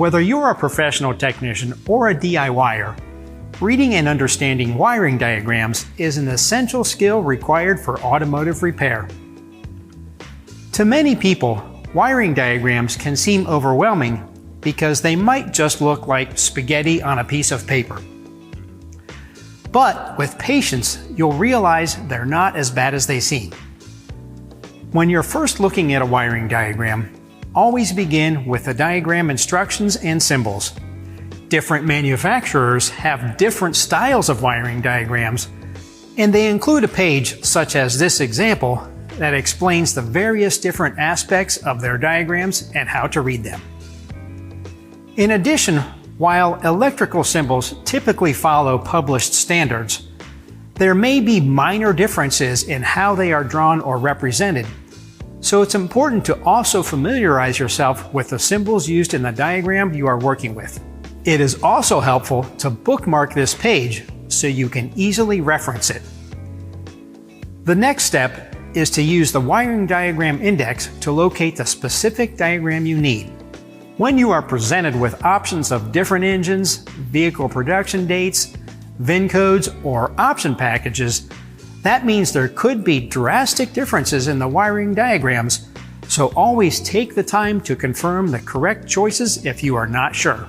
Whether you're a professional technician or a DIYer, reading and understanding wiring diagrams is an essential skill required for automotive repair. To many people, wiring diagrams can seem overwhelming because they might just look like spaghetti on a piece of paper. But with patience, you'll realize they're not as bad as they seem. When you're first looking at a wiring diagram, always begin with the diagram instructions and symbols. Different manufacturers have different styles of wiring diagrams, and they include a page such as this example that explains the various different aspects of their diagrams and how to read them. In addition, while electrical symbols typically follow published standards, there may be minor differences in how they are drawn or represented, so it's important to also familiarize yourself with the symbols used in the diagram you are working with. It is also helpful to bookmark this page so you can easily reference it. The next step is to use the wiring diagram index to locate the specific diagram you need. When you are presented with options of different engines, vehicle production dates, VIN codes, or option packages, that means there could be drastic differences in the wiring diagrams, so always take the time to confirm the correct choices if you are not sure.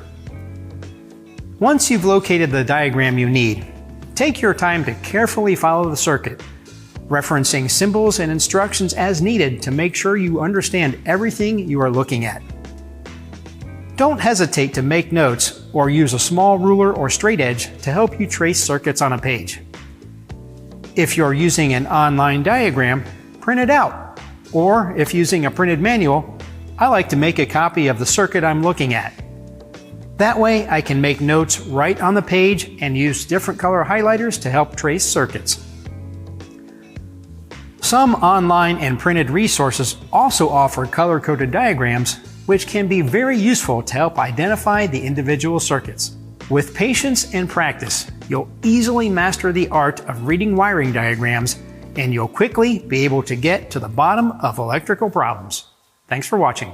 Once you've located the diagram you need, take your time to carefully follow the circuit, referencing symbols and instructions as needed to make sure you understand everything you are looking at. Don't hesitate to make notes or use a small ruler or straight edge to help you trace circuits on a page. If you're using an online diagram, print it out. Or if using a printed manual, I like to make a copy of the circuit I'm looking at. That way I can make notes right on the page and use different color highlighters to help trace circuits. Some online and printed resources also offer color-coded diagrams, which can be very useful to help identify the individual circuits. With patience and practice, you'll easily master the art of reading wiring diagrams, and you'll quickly be able to get to the bottom of electrical problems. Thanks for watching.